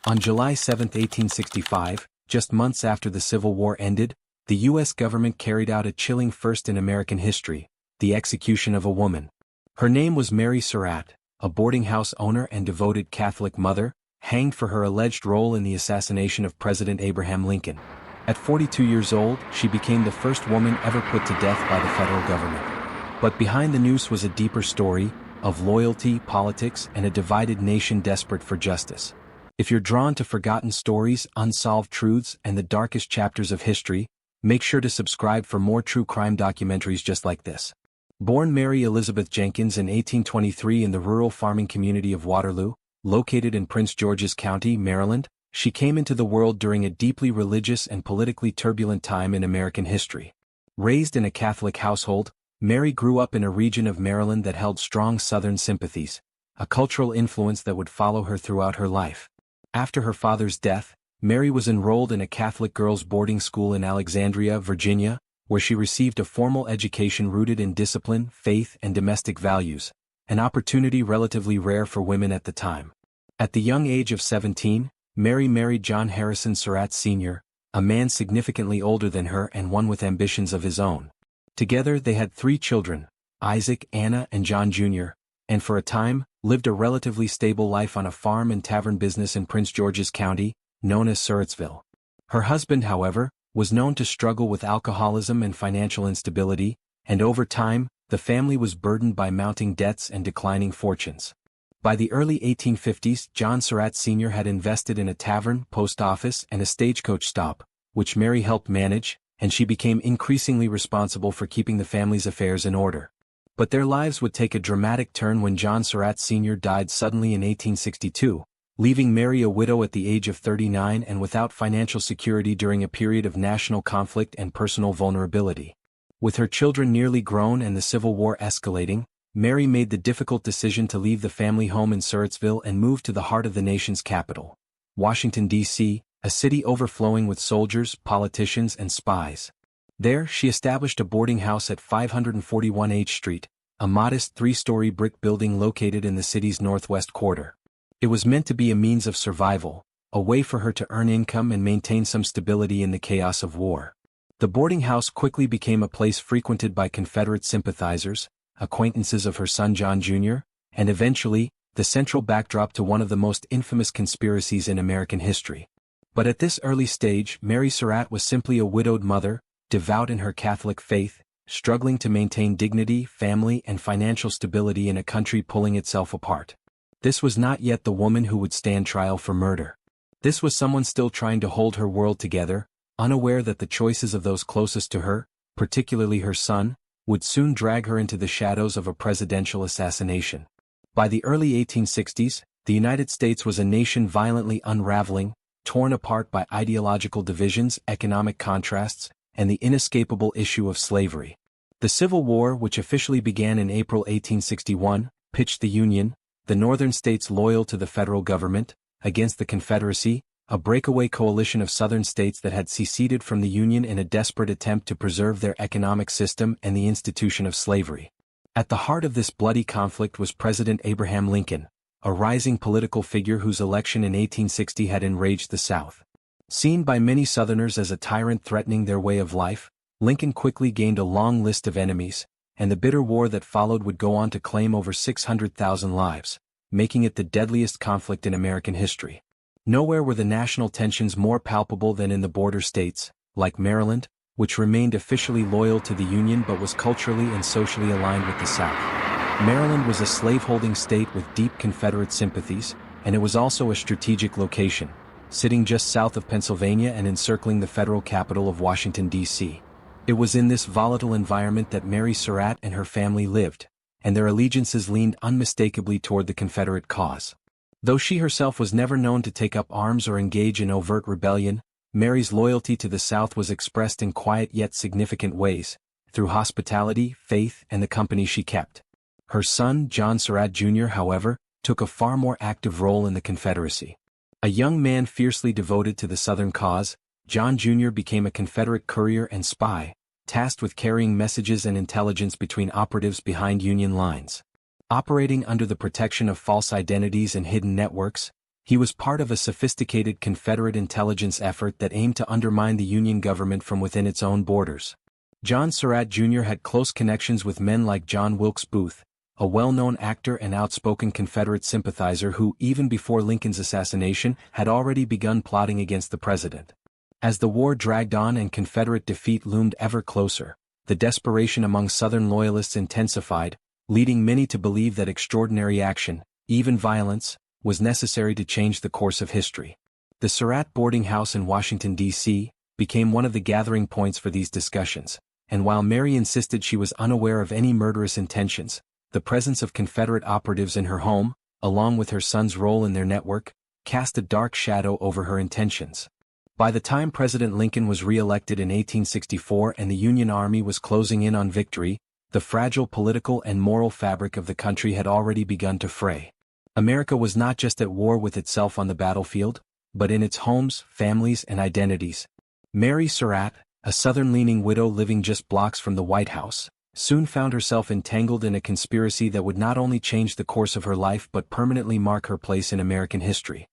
On July 7, 1865, just months after the Civil War ended, the U.S. government carried out a chilling first in American history, the execution of a woman. Her name was Mary Surratt, a boarding house owner and devoted Catholic mother, hanged for her alleged role in the assassination of President Abraham Lincoln. At 42 years old, she became the first woman ever put to death by the federal government. But behind the noose was a deeper story, of loyalty, politics, and a divided nation desperate for justice. If you're drawn to forgotten stories, unsolved truths, and the darkest chapters of history, make sure to subscribe for more true crime documentaries just like this. Born Mary Elizabeth Jenkins in 1823 in the rural farming community of Waterloo, located in Prince George's County, Maryland, she came into the world during a deeply religious and politically turbulent time in American history. Raised in a Catholic household, Mary grew up in a region of Maryland that held strong Southern sympathies, a cultural influence that would follow her throughout her life. After her father's death, Mary was enrolled in a Catholic girls' boarding school in Alexandria, Virginia, where she received a formal education rooted in discipline, faith, and domestic values, an opportunity relatively rare for women at the time. At the young age of 17, Mary married John Harrison Surratt Sr., a man significantly older than her and one with ambitions of his own. Together they had 3 children, Isaac, Anna, and John Jr., and for a time, lived a relatively stable life on a farm and tavern business in Prince George's County, known as Surrattsville. Her husband, however, was known to struggle with alcoholism and financial instability, and over time, the family was burdened by mounting debts and declining fortunes. By the early 1850s, John Surratt Sr. had invested in a tavern, post office, and a stagecoach stop, which Mary helped manage, and she became increasingly responsible for keeping the family's affairs in order. But their lives would take a dramatic turn when John Surratt Sr. died suddenly in 1862, leaving Mary a widow at the age of 39 and without financial security during a period of national conflict and personal vulnerability. With her children nearly grown and the Civil War escalating, Mary made the difficult decision to leave the family home in Surrattsville and move to the heart of the nation's capital, Washington, D.C., a city overflowing with soldiers, politicians, and spies. There, she established a boarding house at 541 H Street, a modest 3-story brick building located in the city's northwest quarter. It was meant to be a means of survival, a way for her to earn income and maintain some stability in the chaos of war. The boarding house quickly became a place frequented by Confederate sympathizers, acquaintances of her son John Jr., and eventually, the central backdrop to one of the most infamous conspiracies in American history. But at this early stage, Mary Surratt was simply a widowed mother, devout in her Catholic faith, struggling to maintain dignity, family, and financial stability in a country pulling itself apart. This was not yet the woman who would stand trial for murder. This was someone still trying to hold her world together, unaware that the choices of those closest to her, particularly her son, would soon drag her into the shadows of a presidential assassination. By the early 1860s, the United States was a nation violently unraveling, torn apart by ideological divisions, economic contrasts, and the inescapable issue of slavery. The Civil War, which officially began in April 1861, pitched the Union, the northern states loyal to the federal government, against the Confederacy, a breakaway coalition of southern states that had seceded from the Union in a desperate attempt to preserve their economic system and the institution of slavery. At the heart of this bloody conflict was President Abraham Lincoln, a rising political figure whose election in 1860 had enraged the South. Seen by many Southerners as a tyrant threatening their way of life, Lincoln quickly gained a long list of enemies, and the bitter war that followed would go on to claim over 600,000 lives, making it the deadliest conflict in American history. Nowhere were the national tensions more palpable than in the border states, like Maryland, which remained officially loyal to the Union but was culturally and socially aligned with the South. Maryland was a slaveholding state with deep Confederate sympathies, and it was also a strategic location, sitting just south of Pennsylvania and encircling the federal capital of Washington, D.C. It was in this volatile environment that Mary Surratt and her family lived, and their allegiances leaned unmistakably toward the Confederate cause. Though she herself was never known to take up arms or engage in overt rebellion, Mary's loyalty to the South was expressed in quiet yet significant ways, through hospitality, faith, and the company she kept. Her son, John Surratt Jr., however, took a far more active role in the Confederacy. A young man fiercely devoted to the Southern cause, John Jr. became a Confederate courier and spy, tasked with carrying messages and intelligence between operatives behind Union lines. Operating under the protection of false identities and hidden networks, He was part of a sophisticated Confederate intelligence effort that aimed to undermine the Union government from within its own borders. John Surratt Jr. had close connections with men like John Wilkes Booth, a well-known actor and outspoken Confederate sympathizer who, even before Lincoln's assassination, had already begun plotting against the president. As the war dragged on and Confederate defeat loomed ever closer, the desperation among Southern loyalists intensified, leading many to believe that extraordinary action, even violence, was necessary to change the course of history. The Surratt boarding house in Washington, D.C., became one of the gathering points for these discussions, and while Mary insisted she was unaware of any murderous intentions, the presence of Confederate operatives in her home, along with her son's role in their network, cast a dark shadow over her intentions. By the time President Lincoln was re-elected in 1864 and the Union Army was closing in on victory, the fragile political and moral fabric of the country had already begun to fray. America was not just at war with itself on the battlefield, but in its homes, families, and identities. Mary Surratt, a Southern-leaning widow living just blocks from the White House, soon found herself entangled in a conspiracy that would not only change the course of her life but permanently mark her place in American history.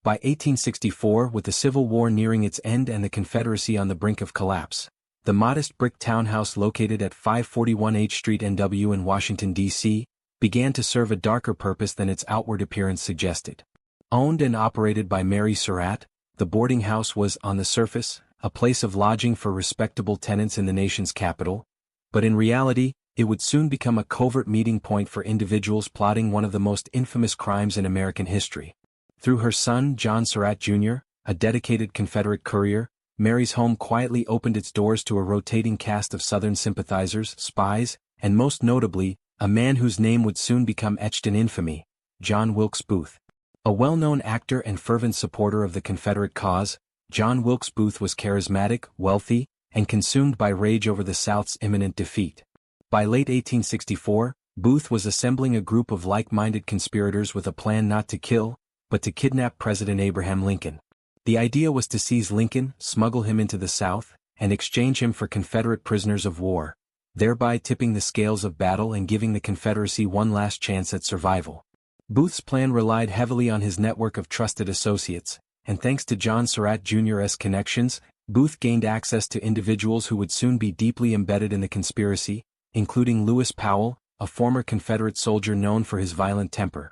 By 1864, with the Civil War nearing its end and the Confederacy on the brink of collapse, the modest brick townhouse located at 541 H Street NW in Washington, D.C., began to serve a darker purpose than its outward appearance suggested. Owned and operated by Mary Surratt, the boarding house was, on the surface, a place of lodging for respectable tenants in the nation's capital, but in reality, it would soon become a covert meeting point for individuals plotting one of the most infamous crimes in American history. Through her son, John Surratt Jr., a dedicated Confederate courier, Mary's home quietly opened its doors to a rotating cast of Southern sympathizers, spies, and most notably, a man whose name would soon become etched in infamy, John Wilkes Booth. A well-known actor and fervent supporter of the Confederate cause, John Wilkes Booth was charismatic, wealthy, and consumed by rage over the South's imminent defeat. By late 1864, Booth was assembling a group of like-minded conspirators with a plan not to kill, but to kidnap President Abraham Lincoln. The idea was to seize Lincoln, smuggle him into the South, and exchange him for Confederate prisoners of war, thereby tipping the scales of battle and giving the Confederacy one last chance at survival. Booth's plan relied heavily on his network of trusted associates, and thanks to John Surratt Jr.'s connections, Booth gained access to individuals who would soon be deeply embedded in the conspiracy, including Lewis Powell, a former Confederate soldier known for his violent temper,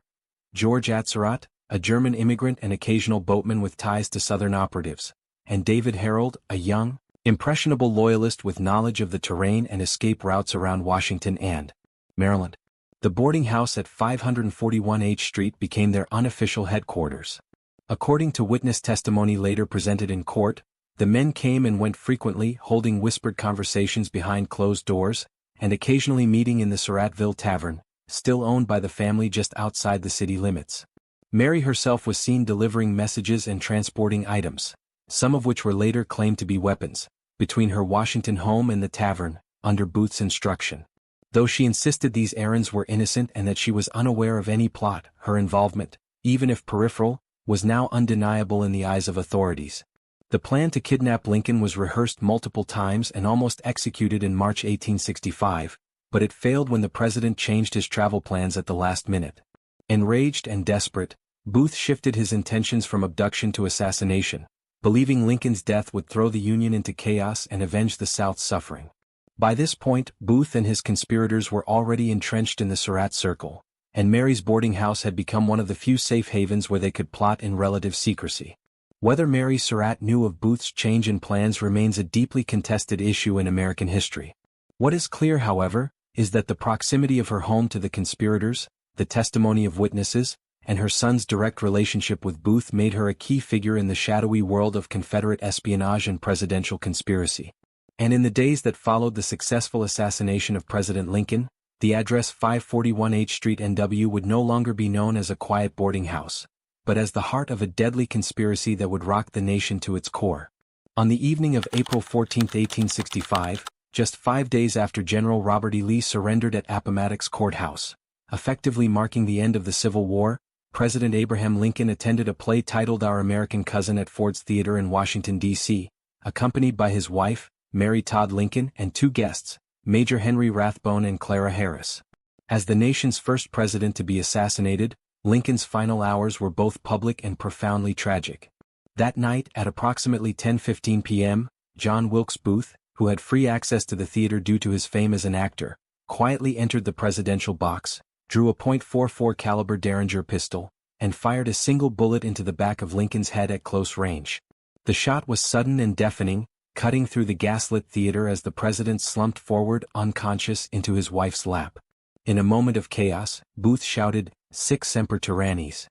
George Atzerodt, a German immigrant and occasional boatman with ties to Southern operatives, and David Harold, a young, impressionable loyalist with knowledge of the terrain and escape routes around Washington and Maryland. The boarding house at 541 H Street became their unofficial headquarters. According to witness testimony later presented in court, the men came and went frequently, holding whispered conversations behind closed doors, and occasionally meeting in the Surrattville Tavern, still owned by the family just outside the city limits. Mary herself was seen delivering messages and transporting items, some of which were later claimed to be weapons, between her Washington home and the tavern, under Booth's instruction. Though she insisted these errands were innocent and that she was unaware of any plot, her involvement, even if peripheral, was now undeniable in the eyes of authorities. The plan to kidnap Lincoln was rehearsed multiple times and almost executed in March 1865, but it failed when the president changed his travel plans at the last minute. Enraged and desperate, Booth shifted his intentions from abduction to assassination, believing Lincoln's death would throw the Union into chaos and avenge the South's suffering. By this point, Booth and his conspirators were already entrenched in the Surratt circle, and Mary's boarding house had become one of the few safe havens where they could plot in relative secrecy. Whether Mary Surratt knew of Booth's change in plans remains a deeply contested issue in American history. What is clear, however, is that the proximity of her home to the conspirators, the testimony of witnesses, and her son's direct relationship with Booth made her a key figure in the shadowy world of Confederate espionage and presidential conspiracy. And in the days that followed the successful assassination of President Lincoln, the address 541 H Street NW would no longer be known as a quiet boarding house, but as the heart of a deadly conspiracy that would rock the nation to its core. On the evening of April 14, 1865, just 5 days after General Robert E. Lee surrendered at Appomattox Courthouse, effectively marking the end of the Civil War, President Abraham Lincoln attended a play titled Our American Cousin at Ford's Theater in Washington, D.C., accompanied by his wife, Mary Todd Lincoln, and two guests, Major Henry Rathbone and Clara Harris. As the nation's first president to be assassinated, Lincoln's final hours were both public and profoundly tragic. That night at approximately 10:15 p.m., John Wilkes Booth, who had free access to the theater due to his fame as an actor, quietly entered the presidential box, drew a .44 caliber Derringer pistol, and fired a single bullet into the back of Lincoln's head at close range. The shot was sudden and deafening, cutting through the gaslit theater as the president slumped forward unconscious into his wife's lap. In a moment of chaos, Booth shouted, "Sic semper tyrannis,"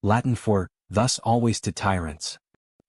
Latin for, "Thus always to tyrants,"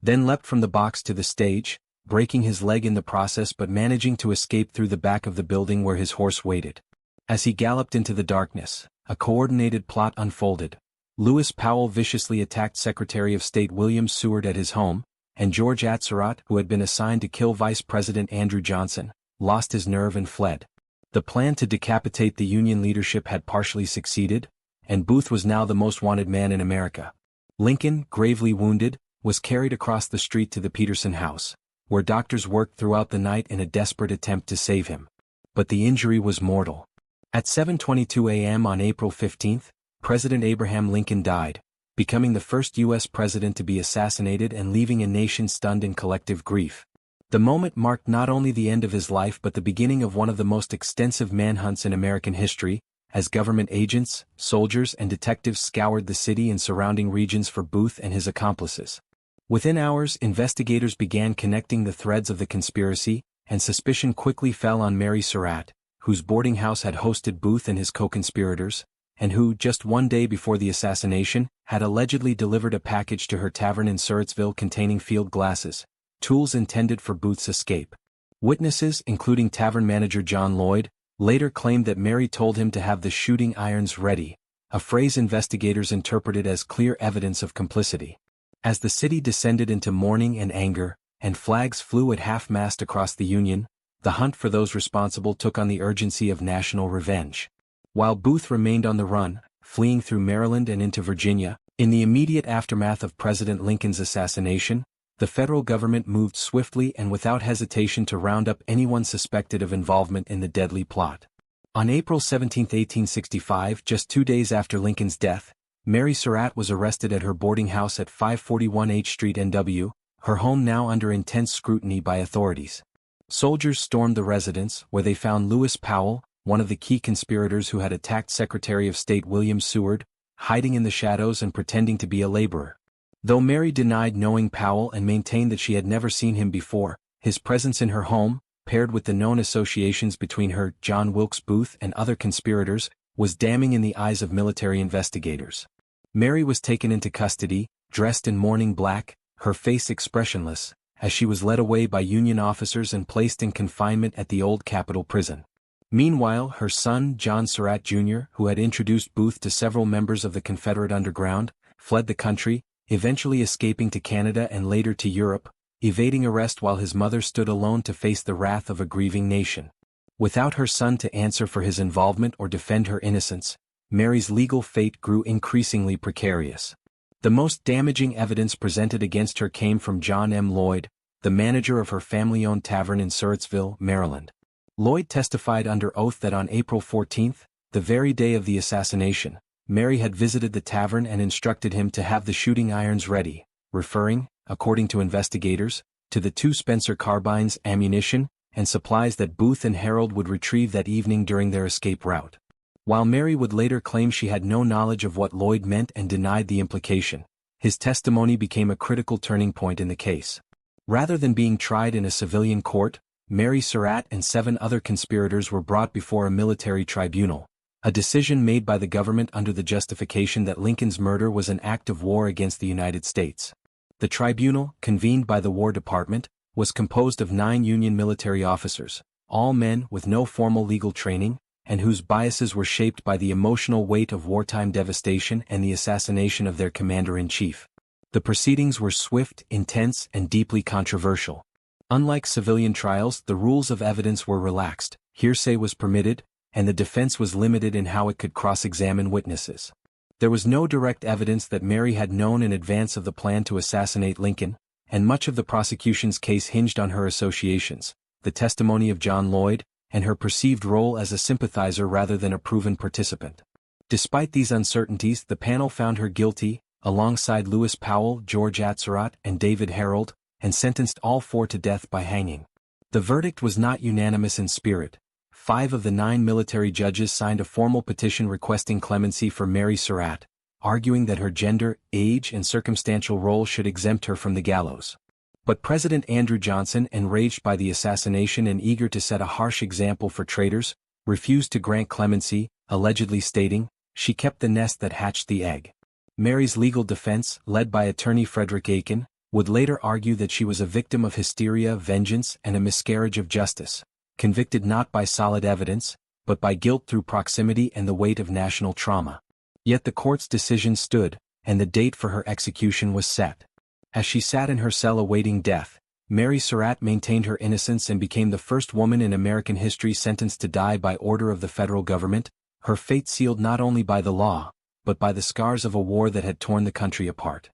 then leapt from the box to the stage, breaking his leg in the process but managing to escape through the back of the building where his horse waited. As he galloped into the darkness, a coordinated plot unfolded. Lewis Powell viciously attacked Secretary of State William Seward at his home, and George Surratt, who had been assigned to kill Vice President Andrew Johnson, lost his nerve and fled. The plan to decapitate the Union leadership had partially succeeded, and Booth was now the most wanted man in America. Lincoln, gravely wounded, was carried across the street to the Peterson House, where doctors worked throughout the night in a desperate attempt to save him. But the injury was mortal. At 7:22 a.m. on April 15, President Abraham Lincoln died, becoming the first U.S. president to be assassinated and leaving a nation stunned in collective grief. The moment marked not only the end of his life but the beginning of one of the most extensive manhunts in American history, as government agents, soldiers and detectives scoured the city and surrounding regions for Booth and his accomplices. Within hours, investigators began connecting the threads of the conspiracy, and suspicion quickly fell on Mary Surratt, whose boarding house had hosted Booth and his co-conspirators, and who, just one day before the assassination, had allegedly delivered a package to her tavern in Surrattsville containing field glasses, tools intended for Booth's escape. Witnesses, including tavern manager John Lloyd, later claimed that Mary told him to have the shooting irons ready, a phrase investigators interpreted as clear evidence of complicity. As the city descended into mourning and anger, and flags flew at half-mast across the Union, the hunt for those responsible took on the urgency of national revenge. While Booth remained on the run, fleeing through Maryland and into Virginia, in the immediate aftermath of President Lincoln's assassination, the federal government moved swiftly and without hesitation to round up anyone suspected of involvement in the deadly plot. On April 17, 1865, just 2 days after Lincoln's death, Mary Surratt was arrested at her boarding house at 541 H Street NW, her home now under intense scrutiny by authorities. Soldiers stormed the residence, where they found Lewis Powell, one of the key conspirators who had attacked Secretary of State William Seward, hiding in the shadows and pretending to be a laborer. Though Mary denied knowing Powell and maintained that she had never seen him before, his presence in her home, paired with the known associations between her, John Wilkes Booth and other conspirators, was damning in the eyes of military investigators. Mary was taken into custody, dressed in mourning black, her face expressionless, as she was led away by Union officers and placed in confinement at the old Capitol Prison. Meanwhile, her son, John Surratt Jr., who had introduced Booth to several members of the Confederate underground, fled the country, eventually escaping to Canada and later to Europe, evading arrest while his mother stood alone to face the wrath of a grieving nation. Without her son to answer for his involvement or defend her innocence, Mary's legal fate grew increasingly precarious. The most damaging evidence presented against her came from John M. Lloyd, the manager of her family-owned tavern in Surrattsville, Maryland. Lloyd testified under oath that on April 14, the very day of the assassination, Mary had visited the tavern and instructed him to have the shooting irons ready, referring, according to investigators, to the 2 Spencer carbines, ammunition, and supplies that Booth and Harold would retrieve that evening during their escape route. While Mary would later claim she had no knowledge of what Lloyd meant and denied the implication, his testimony became a critical turning point in the case. Rather than being tried in a civilian court, Mary Surratt and 7 other conspirators were brought before a military tribunal, a decision made by the government under the justification that Lincoln's murder was an act of war against the United States. The tribunal, convened by the War Department, was composed of 9 Union military officers, all men with no formal legal training, and whose biases were shaped by the emotional weight of wartime devastation and the assassination of their commander-in-chief. The proceedings were swift, intense, and deeply controversial. Unlike civilian trials, the rules of evidence were relaxed, hearsay was permitted, and the defense was limited in how it could cross-examine witnesses. There was no direct evidence that Mary had known in advance of the plan to assassinate Lincoln, and much of the prosecution's case hinged on her associations, the testimony of John Lloyd, and her perceived role as a sympathizer rather than a proven participant. Despite these uncertainties, the panel found her guilty, alongside Lewis Powell, George Surratt, and David Harold, and sentenced all four to death by hanging. The verdict was not unanimous in spirit. 5 of the 9 military judges signed a formal petition requesting clemency for Mary Surratt, arguing that her gender, age, and circumstantial role should exempt her from the gallows. But President Andrew Johnson, enraged by the assassination and eager to set a harsh example for traitors, refused to grant clemency, allegedly stating, "She kept the nest that hatched the egg." Mary's legal defense, led by attorney Frederick Aiken, would later argue that she was a victim of hysteria, vengeance, and a miscarriage of justice, convicted not by solid evidence, but by guilt through proximity and the weight of national trauma. Yet the court's decision stood, and the date for her execution was set. As she sat in her cell awaiting death, Mary Surratt maintained her innocence and became the first woman in American history sentenced to die by order of the federal government, her fate sealed not only by the law, but by the scars of a war that had torn the country apart.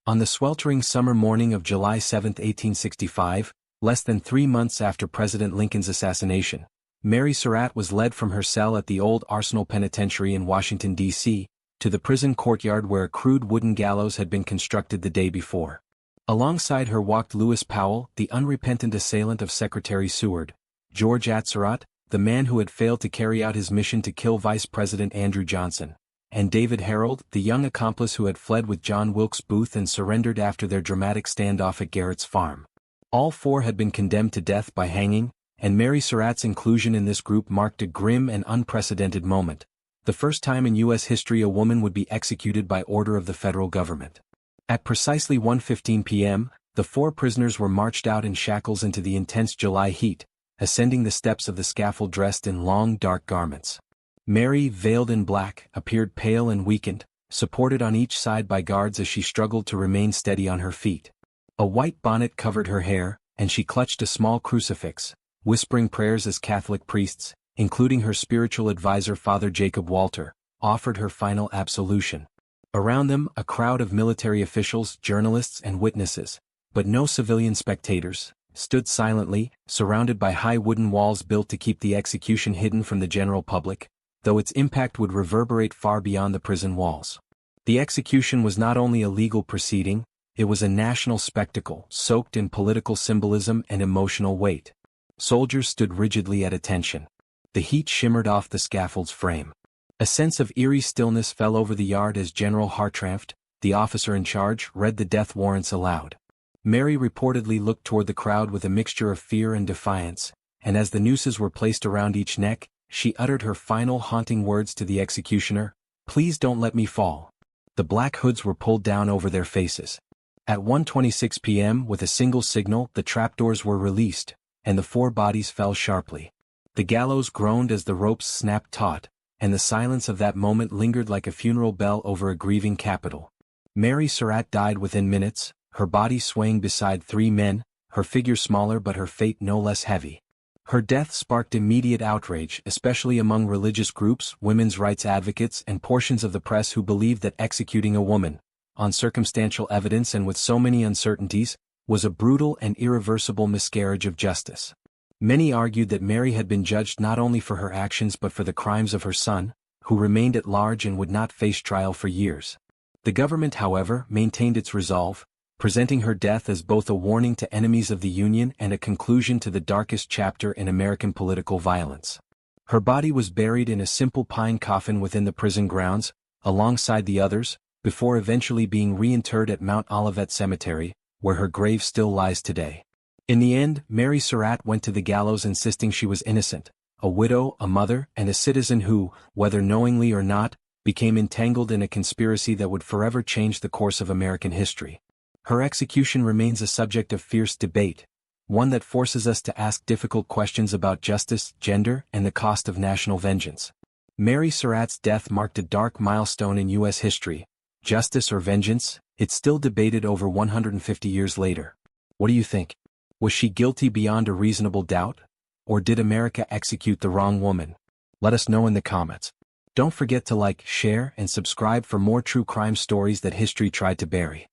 On the sweltering summer morning of July 7, 1865, less than 3 months after President Lincoln's assassination, Mary Surratt was led from her cell at the old Arsenal Penitentiary in Washington, D.C., to the prison courtyard where a crude wooden gallows had been constructed the day before. Alongside her walked Lewis Powell, the unrepentant assailant of Secretary Seward, George Surratt, the man who had failed to carry out his mission to kill Vice President Andrew Johnson, and David Harold, the young accomplice who had fled with John Wilkes Booth and surrendered after their dramatic standoff at Garrett's farm. All 4 had been condemned to death by hanging, and Mary Surratt's inclusion in this group marked a grim and unprecedented moment, the first time in U.S. history a woman would be executed by order of the federal government. At precisely 1:15 p.m., the 4 prisoners were marched out in shackles into the intense July heat, ascending the steps of the scaffold dressed in long dark garments. Mary, veiled in black, appeared pale and weakened, supported on each side by guards as she struggled to remain steady on her feet. A white bonnet covered her hair, and she clutched a small crucifix, whispering prayers as Catholic priests, including her spiritual advisor Father Jacob Walter, offered her final absolution. Around them, a crowd of military officials, journalists, and witnesses, but no civilian spectators, stood silently, surrounded by high wooden walls built to keep the execution hidden from the general public, though its impact would reverberate far beyond the prison walls. The execution was not only a legal proceeding, it was a national spectacle, soaked in political symbolism and emotional weight. Soldiers stood rigidly at attention. The heat shimmered off the scaffold's frame. A sense of eerie stillness fell over the yard as General Hartranft, the officer in charge, read the death warrants aloud. Mary reportedly looked toward the crowd with a mixture of fear and defiance, and as the nooses were placed around each neck, she uttered her final haunting words to the executioner, "Please don't let me fall." The black hoods were pulled down over their faces. At 1:26 p.m., with a single signal, the trapdoors were released, and the 4 bodies fell sharply. The gallows groaned as the ropes snapped taut, and the silence of that moment lingered like a funeral bell over a grieving capital. Mary Surratt died within minutes, her body swaying beside 3 men, her figure smaller but her fate no less heavy. Her death sparked immediate outrage, especially among religious groups, women's rights advocates, and portions of the press who believed that executing a woman, on circumstantial evidence and with so many uncertainties, was a brutal and irreversible miscarriage of justice. Many argued that Mary had been judged not only for her actions but for the crimes of her son, who remained at large and would not face trial for years. The government, however, maintained its resolve, presenting her death as both a warning to enemies of the Union and a conclusion to the darkest chapter in American political violence. Her body was buried in a simple pine coffin within the prison grounds, alongside the others, before eventually being reinterred at Mount Olivet Cemetery, where her grave still lies today. In the end, Mary Surratt went to the gallows insisting she was innocent, a widow, a mother, and a citizen who, whether knowingly or not, became entangled in a conspiracy that would forever change the course of American history. Her execution remains a subject of fierce debate, one that forces us to ask difficult questions about justice, gender, and the cost of national vengeance. Mary Surratt's death marked a dark milestone in U.S. history. Justice or vengeance? It's still debated over 150 years later. What do you think? Was she guilty beyond a reasonable doubt? Or did America execute the wrong woman? Let us know in the comments. Don't forget to like, share, and subscribe for more true crime stories that history tried to bury.